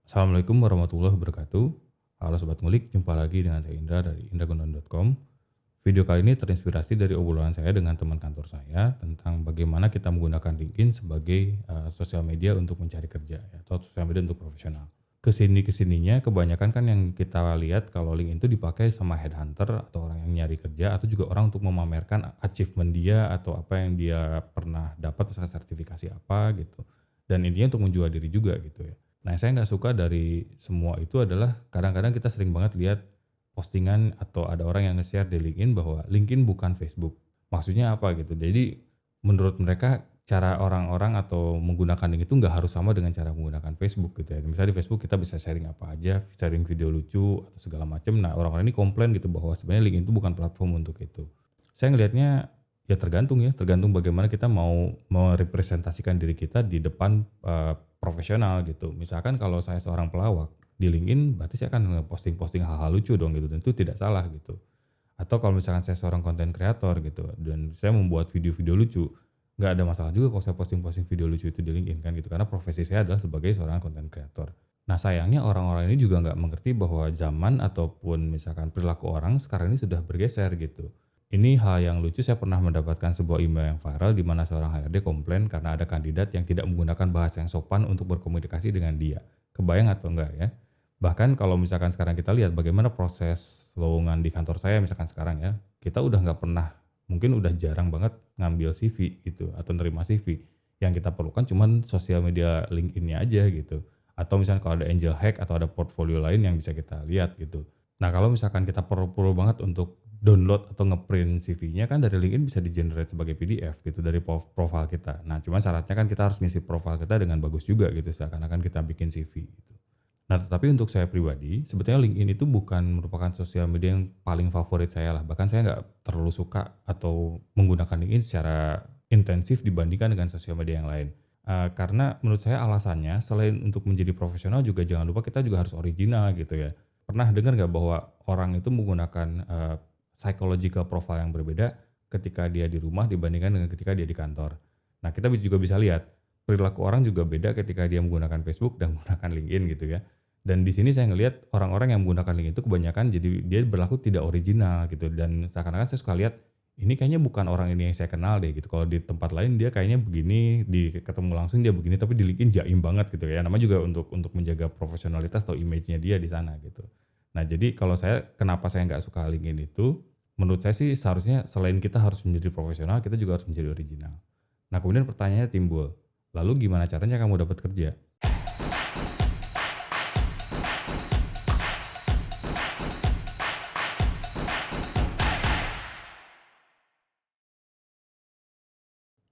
Assalamualaikum warahmatullahi wabarakatuh. Halo Sobat Ngulik, jumpa lagi dengan saya Indra dari indragunawan.com. Video kali ini terinspirasi dari obrolan saya dengan teman kantor saya tentang bagaimana kita menggunakan LinkedIn sebagai sosial media untuk mencari kerja ya, atau sosial media untuk profesional. Kesininya kebanyakan kan yang kita lihat kalau LinkedIn itu dipakai sama headhunter atau orang yang nyari kerja atau juga orang untuk memamerkan achievement dia atau apa yang dia pernah dapat misalnya sertifikasi apa gitu. Dan intinya untuk menjual diri juga gitu ya. Nah, yang saya nggak suka dari semua itu adalah kadang-kadang kita sering banget lihat postingan atau ada orang yang nge-share di LinkedIn bahwa LinkedIn bukan Facebook. Maksudnya apa gitu. Jadi menurut mereka cara orang-orang atau menggunakan LinkedIn itu nggak harus sama dengan cara menggunakan Facebook gitu ya. Misalnya di Facebook kita bisa sharing apa aja, sharing video lucu atau segala macam. Nah, orang-orang ini komplain gitu bahwa sebenarnya LinkedIn itu bukan platform untuk itu. Saya ngelihatnya ya, tergantung bagaimana kita mau merepresentasikan diri kita di depan profesional gitu. Misalkan kalau saya seorang pelawak di LinkedIn berarti saya akan nge-posting hal-hal lucu dong gitu dan itu tidak salah gitu. Atau kalau misalkan saya seorang konten kreator gitu dan saya membuat video-video lucu, nggak ada masalah juga kalau saya posting-posting video lucu itu di LinkedIn kan gitu karena profesi saya adalah sebagai seorang konten kreator. Nah, sayangnya orang-orang ini juga nggak mengerti bahwa zaman ataupun misalkan perilaku orang sekarang ini sudah bergeser gitu. Ini hal yang lucu, saya pernah mendapatkan sebuah email yang viral di mana seorang HRD komplain karena ada kandidat yang tidak menggunakan bahasa yang sopan untuk berkomunikasi dengan dia. Kebayang atau enggak ya? Bahkan kalau misalkan sekarang kita lihat bagaimana proses lowongan di kantor saya misalkan sekarang ya, kita udah nggak pernah, mungkin udah jarang banget ngambil CV gitu atau nerima CV. Yang kita perlukan cuman sosial media LinkedIn-nya aja gitu. Atau misalnya kalau ada angel hack atau ada portfolio lain yang bisa kita lihat gitu. Nah, kalau misalkan kita perlu banget untuk download atau ngeprint CV-nya kan dari LinkedIn bisa di-generate sebagai PDF gitu dari profile kita. Nah, cuma syaratnya kan kita harus ngisi profile kita dengan bagus juga gitu seakan-akan kita bikin CV gitu. Nah, tetapi untuk saya pribadi, sebetulnya LinkedIn itu bukan merupakan sosial media yang paling favorit saya lah. Bahkan saya nggak terlalu suka atau menggunakan LinkedIn secara intensif dibandingkan dengan sosial media yang lain. Karena menurut saya alasannya selain untuk menjadi profesional juga jangan lupa kita juga harus original gitu ya. Pernah dengar nggak bahwa orang itu menggunakan psychological profile yang berbeda ketika dia di rumah dibandingkan dengan ketika dia di kantor. Nah, kita juga bisa lihat perilaku orang juga beda ketika dia menggunakan Facebook dan menggunakan LinkedIn gitu ya. Dan di sini saya ngelihat orang-orang yang menggunakan LinkedIn itu kebanyakan jadi dia berlaku tidak original gitu dan seakan-akan saya suka lihat ini kayaknya bukan orang ini yang saya kenal deh gitu. Kalau di tempat lain dia kayaknya begini, di ketemu langsung dia begini, tapi di LinkedIn jaim banget gitu ya. Namanya juga untuk menjaga profesionalitas atau image-nya dia di sana gitu. Nah, jadi kalau kenapa saya nggak suka LinkedIn itu, menurut saya sih seharusnya selain kita harus menjadi profesional, kita juga harus menjadi original. Nah, kemudian pertanyaannya timbul, lalu gimana caranya kamu dapat kerja?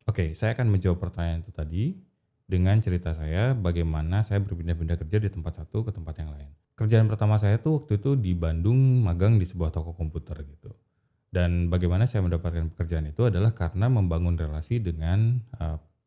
Oke, saya akan menjawab pertanyaan itu tadi dengan cerita saya bagaimana saya berpindah-pindah kerja di tempat satu ke tempat yang lain. Kerjaan pertama saya tuh waktu itu di Bandung magang di sebuah toko komputer gitu. Dan bagaimana saya mendapatkan pekerjaan itu adalah karena membangun relasi dengan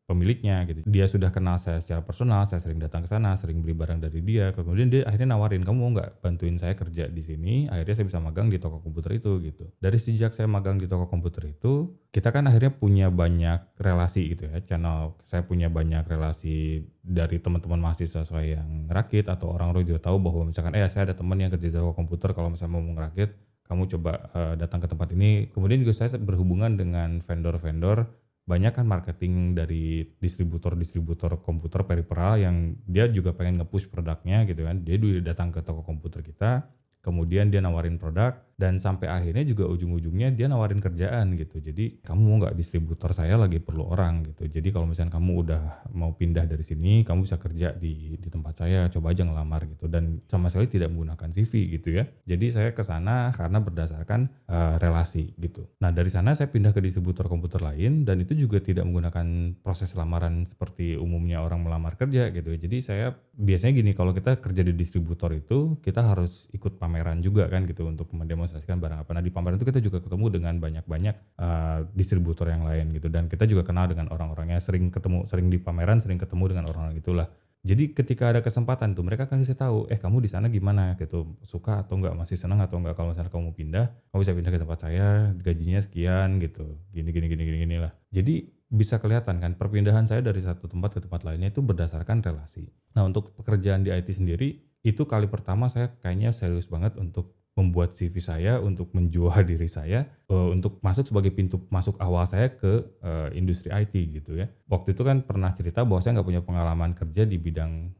pemiliknya gitu. Dia sudah kenal saya secara personal, saya sering datang ke sana, sering beli barang dari dia. Kemudian dia akhirnya nawarin, "Kamu mau nggak bantuin saya kerja di sini?" Akhirnya saya bisa magang di toko komputer itu gitu. Dari sejak saya magang di toko komputer itu, kita kan akhirnya punya banyak relasi gitu ya, channel. Saya punya banyak relasi dari teman-teman mahasiswa saya yang ngerakit atau orang-orang juga tahu bahwa misalkan, saya ada teman yang kerja di toko komputer kalau misalnya mau ngerakit, kamu coba, datang ke tempat ini. Kemudian juga saya berhubungan dengan vendor-vendor, banyak kan marketing dari distributor-distributor komputer peripheral yang dia juga pengen nge-push produknya gitu kan. Dia dulu datang ke toko komputer kita, kemudian dia nawarin produk dan sampai akhirnya juga ujung-ujungnya dia nawarin kerjaan gitu. Jadi, "Kamu mau nggak distributor saya lagi perlu orang," gitu. "Jadi kalau misalnya kamu udah mau pindah dari sini, kamu bisa kerja di tempat saya, coba aja ngelamar," gitu. Dan sama sekali tidak menggunakan CV gitu ya. Jadi saya ke sana karena berdasarkan, relasi gitu. Nah, dari sana saya pindah ke distributor komputer lain dan itu juga tidak menggunakan proses lamaran seperti umumnya orang melamar kerja gitu ya. Jadi saya biasanya gini, kalau kita kerja di distributor itu kita harus ikut pameran juga kan gitu untuk mendemonstrasikan barang apa. Nah, di pameran itu kita juga ketemu dengan banyak-banyak, distributor yang lain gitu dan kita juga kenal dengan orang-orangnya, sering di pameran, sering ketemu dengan orang-orang itulah. Jadi ketika ada kesempatan tuh mereka kasih tahu, "Kamu di sana gimana?" gitu, "Suka atau enggak? Masih senang atau enggak? Kalau misalnya kamu mau pindah, kamu bisa pindah ke tempat saya, gajinya sekian," gitu, "gini gini gini gini gini lah." Jadi bisa kelihatan kan perpindahan saya dari satu tempat ke tempat lainnya itu berdasarkan relasi. Nah, untuk pekerjaan di IT sendiri, itu kali pertama saya kayaknya serius banget untuk membuat CV saya, untuk menjual diri saya, untuk masuk sebagai pintu masuk awal saya ke, industri IT gitu ya. Waktu itu kan pernah cerita bahwa saya nggak punya pengalaman kerja di bidang,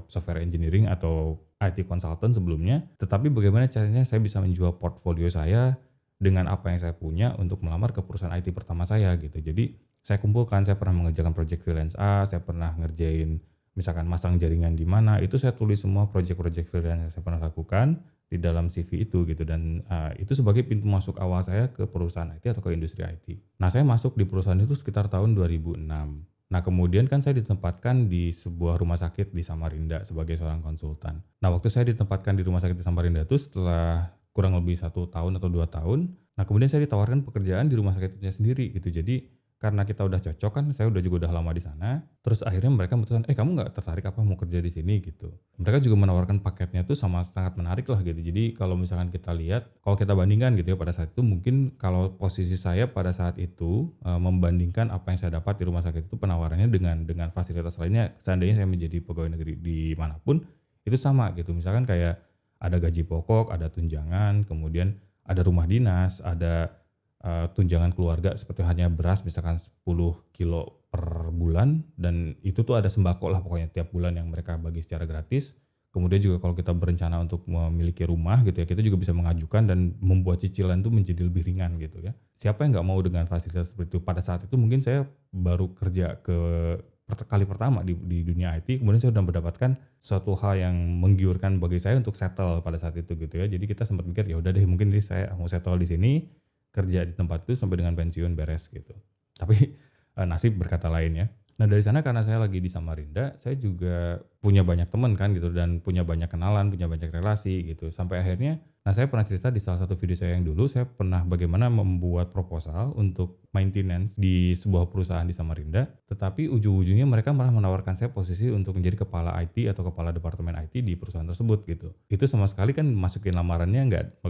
software engineering atau IT consultant sebelumnya, tetapi bagaimana caranya saya bisa menjual portfolio saya dengan apa yang saya punya untuk melamar ke perusahaan IT pertama saya gitu. Jadi saya kumpulkan, saya pernah mengerjakan project freelance A, saya pernah ngerjain misalkan masang jaringan di mana, itu saya tulis semua project-project freelance yang saya pernah lakukan di dalam CV itu gitu dan, itu sebagai pintu masuk awal saya ke perusahaan IT atau ke industri IT. Nah, saya masuk di perusahaan itu sekitar tahun 2006. Nah, kemudian kan saya ditempatkan di sebuah rumah sakit di Samarinda sebagai seorang konsultan. Nah, waktu saya ditempatkan di rumah sakit di Samarinda itu setelah kurang lebih 1 tahun atau 2 tahun, nah kemudian saya ditawarkan pekerjaan di rumah sakit itu sendiri gitu. Jadi karena kita udah cocok kan, saya udah lama di sana, terus akhirnya mereka memutuskan, kamu nggak tertarik apa mau kerja di sini?" Gitu. Mereka juga menawarkan paketnya tuh sama sangat menarik lah gitu. Jadi kalau misalkan kita lihat, kalau kita bandingkan gitu ya pada saat itu mungkin kalau posisi saya pada saat itu, membandingkan apa yang saya dapat di rumah sakit itu penawarannya dengan fasilitas lainnya, seandainya saya menjadi pegawai negeri di manapun, itu sama gitu. Misalkan kayak ada gaji pokok, ada tunjangan, kemudian ada rumah dinas, ada tunjangan keluarga seperti hanya beras misalkan 10 kilo per bulan dan itu tuh ada sembako lah pokoknya tiap bulan yang mereka bagi secara gratis. Kemudian juga kalau kita berencana untuk memiliki rumah gitu ya, kita juga bisa mengajukan dan membuat cicilan itu menjadi lebih ringan gitu ya. Siapa yang nggak mau dengan fasilitas seperti itu? Pada saat itu mungkin saya baru kerja kali pertama di dunia IT, kemudian saya sudah mendapatkan suatu hal yang menggiurkan bagi saya untuk settle pada saat itu gitu ya. Jadi kita sempat mikir, ya udah deh mungkin ini saya mau settle di sini, kerja di tempat itu sampai dengan pensiun beres gitu. Tapi, nasib berkata lain ya. Nah dari sana karena saya lagi di Samarinda, saya juga punya banyak teman kan gitu dan punya banyak kenalan, punya banyak relasi gitu. Sampai akhirnya, nah saya pernah cerita di salah satu video saya yang dulu, saya pernah bagaimana membuat proposal untuk maintenance di sebuah perusahaan di Samarinda, tetapi ujung-ujungnya mereka malah menawarkan saya posisi untuk menjadi kepala IT atau kepala departemen IT di perusahaan tersebut gitu. Itu sama sekali kan masukin lamarannya nggak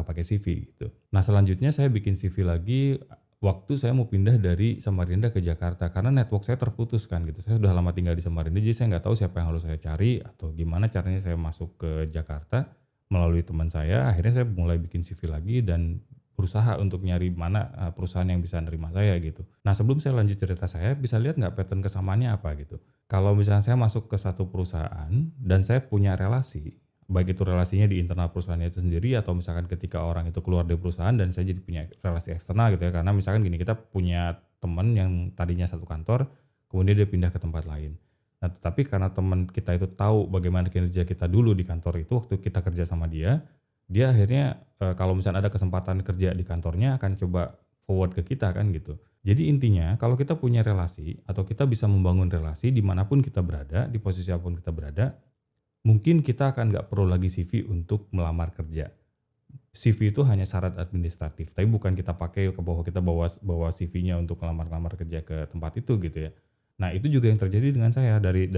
pakai CV gitu. Nah selanjutnya saya bikin CV lagi waktu saya mau pindah dari Samarinda ke Jakarta karena network saya terputus kan gitu. Saya sudah lama tinggal di Samarinda jadi saya nggak tahu siapa yang harus saya cari atau gimana caranya saya masuk ke Jakarta melalui teman saya. Akhirnya saya mulai bikin CV lagi dan berusaha untuk nyari mana perusahaan yang bisa nerima saya gitu. Nah sebelum saya lanjut cerita saya bisa lihat nggak pattern kesamaannya apa gitu. Kalau misalnya saya masuk ke satu perusahaan dan saya punya relasi, baik itu relasinya di internal perusahaannya itu sendiri atau misalkan ketika orang itu keluar dari perusahaan dan saya jadi punya relasi eksternal gitu ya. Karena misalkan gini, kita punya teman yang tadinya satu kantor, kemudian dia pindah ke tempat lain. Nah, tetapi karena teman kita itu tahu bagaimana kinerja kita dulu di kantor itu waktu kita kerja sama dia, dia akhirnya kalau misalnya ada kesempatan kerja di kantornya akan coba forward ke kita kan gitu. Jadi intinya kalau kita punya relasi atau kita bisa membangun relasi dimanapun kita berada, di posisi apapun kita berada, mungkin kita akan nggak perlu lagi CV untuk melamar kerja. CV itu hanya syarat administratif, tapi bukan kita pakai bahwa kita bawa CV-nya untuk melamar-lamar kerja ke tempat itu gitu ya. Nah itu juga yang terjadi dengan saya dari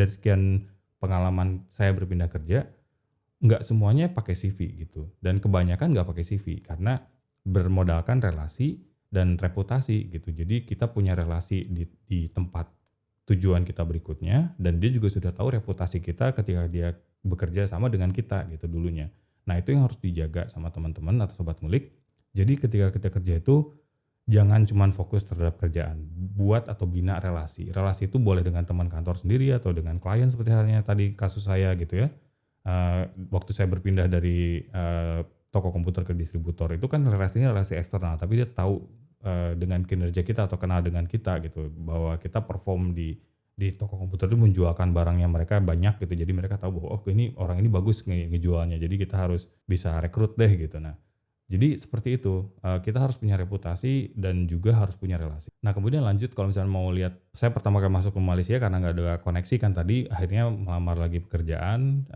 sekian pengalaman saya berpindah kerja, nggak semuanya pakai CV gitu dan kebanyakan nggak pakai CV karena bermodalkan relasi dan reputasi gitu. Jadi kita punya relasi di tempat tujuan kita berikutnya dan dia juga sudah tahu reputasi kita ketika dia bekerja sama dengan kita gitu dulunya. Nah itu yang harus dijaga sama teman-teman atau sobat ngulik. Jadi ketika kita kerja itu jangan cuman fokus terhadap kerjaan, buat atau bina relasi. Relasi itu boleh dengan teman kantor sendiri atau dengan klien seperti halnya tadi kasus saya gitu ya. Waktu saya berpindah dari, toko komputer ke distributor itu kan relasinya relasi eksternal, tapi dia tahu, dengan kinerja kita atau kenal dengan kita gitu, bahwa kita perform di toko komputer itu menjualkan barangnya mereka banyak gitu. Jadi mereka tahu bahwa, "Oh ini orang ini bagus ngejualnya, jadi kita harus bisa rekrut deh," gitu. Nah, jadi seperti itu, kita harus punya reputasi dan juga harus punya relasi. Nah kemudian lanjut kalau misalnya mau lihat, saya pertama kali masuk ke Malaysia karena nggak ada koneksi kan tadi, akhirnya melamar lagi pekerjaan,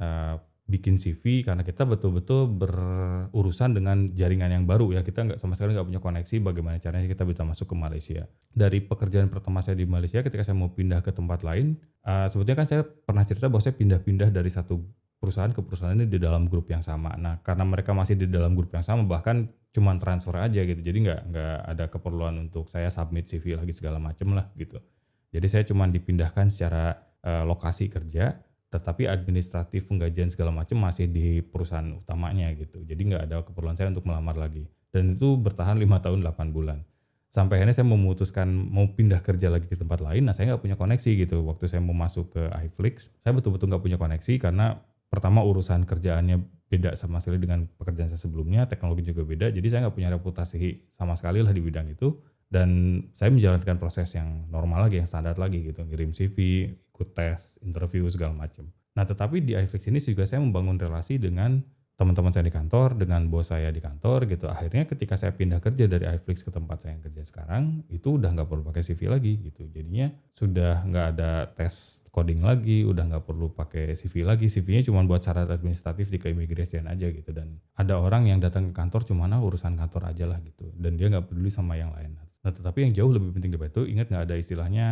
bikin CV karena kita betul-betul berurusan dengan jaringan yang baru ya, kita sama sekali nggak punya koneksi bagaimana caranya kita bisa masuk ke Malaysia. Dari pekerjaan pertama saya di Malaysia ketika saya mau pindah ke tempat lain, sebetulnya kan saya pernah cerita bahwa saya pindah-pindah dari satu perusahaan ke perusahaan ini di dalam grup yang sama. Nah, karena mereka masih di dalam grup yang sama, bahkan cuman transfer aja gitu. Jadi nggak ada keperluan untuk saya submit CV lagi segala macem lah gitu. Jadi saya cuman dipindahkan secara lokasi kerja, tetapi administratif penggajian segala macam masih di perusahaan utamanya gitu. Jadi nggak ada keperluan saya untuk melamar lagi. Dan itu bertahan 5 tahun 8 bulan. Sampai akhirnya saya memutuskan mau pindah kerja lagi ke tempat lain. Nah, saya nggak punya koneksi gitu. Waktu saya mau masuk ke iFlix, saya betul-betul nggak punya koneksi karena pertama urusan kerjaannya beda sama sekali dengan pekerjaan saya sebelumnya, teknologi juga beda. Jadi saya nggak punya reputasi sama sekali lah di bidang itu. Dan saya menjalankan proses yang normal lagi, yang standar lagi gitu. Ngirim CV, ikut tes, interview segala macam. Nah, tetapi di iFlix ini juga saya membangun relasi dengan teman-teman saya di kantor, dengan bos saya di kantor gitu. Akhirnya ketika saya pindah kerja dari iFlix ke tempat saya yang kerja sekarang, itu udah nggak perlu pakai CV lagi gitu. Jadinya sudah nggak ada tes coding lagi, udah nggak perlu pakai CV lagi. CV-nya cuma buat syarat administratif di keimigrasian aja gitu. Dan ada orang yang datang ke kantor cuma urusan kantor aja lah gitu. Dan dia nggak peduli sama yang lain. Nah, tetapi yang jauh lebih penting daripada itu, ingat nggak ada istilahnya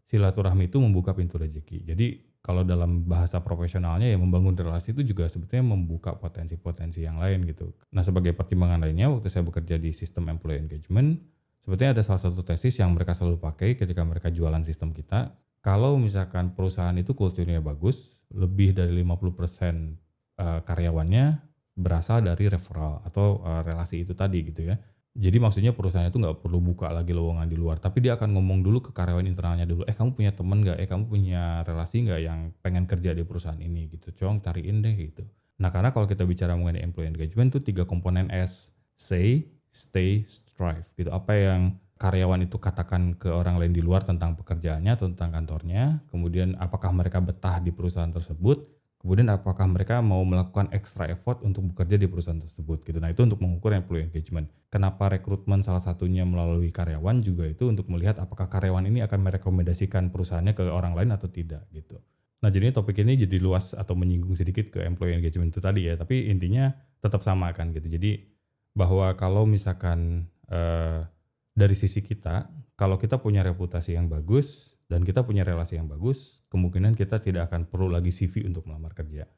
silaturahmi itu membuka pintu rezeki. Jadi kalau dalam bahasa profesionalnya ya membangun relasi itu juga sebetulnya membuka potensi-potensi yang lain gitu. Nah, sebagai pertimbangan lainnya waktu saya bekerja di sistem employee engagement, sebetulnya ada salah satu tesis yang mereka selalu pakai ketika mereka jualan sistem kita. Kalau misalkan perusahaan itu kulturnya bagus, lebih dari 50% karyawannya berasal dari referral atau relasi itu tadi gitu ya. Jadi maksudnya perusahaan itu nggak perlu buka lagi lowongan di luar, tapi dia akan ngomong dulu ke karyawan internalnya dulu, kamu punya temen nggak, kamu punya relasi nggak yang pengen kerja di perusahaan ini gitu, cong cariin deh gitu. Nah, karena kalau kita bicara mengenai employee engagement itu 3 komponen S, say, stay, strive gitu. Apa yang karyawan itu katakan ke orang lain di luar tentang pekerjaannya atau tentang kantornya, kemudian apakah mereka betah di perusahaan tersebut, kemudian apakah mereka mau melakukan extra effort untuk bekerja di perusahaan tersebut gitu. Nah, itu untuk mengukur employee engagement. Kenapa rekrutmen salah satunya melalui karyawan juga itu untuk melihat apakah karyawan ini akan merekomendasikan perusahaannya ke orang lain atau tidak gitu. Nah, jadi topik ini jadi luas atau menyinggung sedikit ke employee engagement itu tadi ya, tapi intinya tetap sama kan gitu. Jadi bahwa kalau misalkan dari sisi kita, kalau kita punya reputasi yang bagus dan kita punya relasi yang bagus, kemungkinan kita tidak akan perlu lagi CV untuk melamar kerja.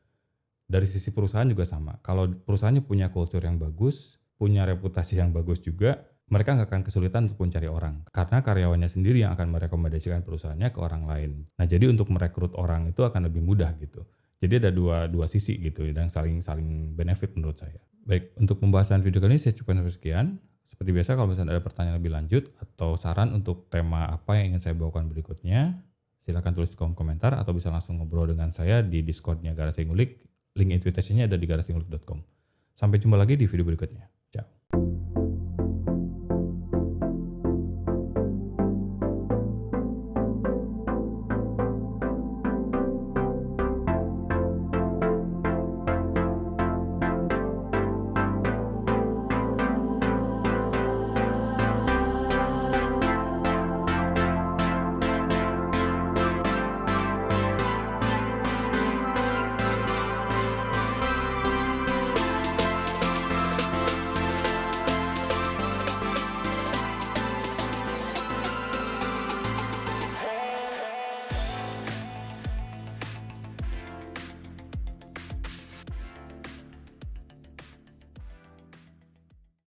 Dari sisi perusahaan juga sama. Kalau perusahaannya punya kultur yang bagus, punya reputasi yang bagus juga, mereka nggak akan kesulitan untuk mencari orang. Karena karyawannya sendiri yang akan merekomendasikan perusahaannya ke orang lain. Nah, jadi untuk merekrut orang itu akan lebih mudah gitu. Jadi ada dua sisi gitu dan saling benefit menurut saya. Baik, untuk pembahasan video kali ini saya cukupkan sampai sekian. Seperti biasa kalau misalnya ada pertanyaan lebih lanjut atau saran untuk tema apa yang ingin saya bawakan berikutnya, silakan tulis di kolom komentar atau bisa langsung ngobrol dengan saya di Discord-nya Garasi Ngulik. Link invitasinya ada di garasingulik.com. Sampai jumpa lagi di video berikutnya.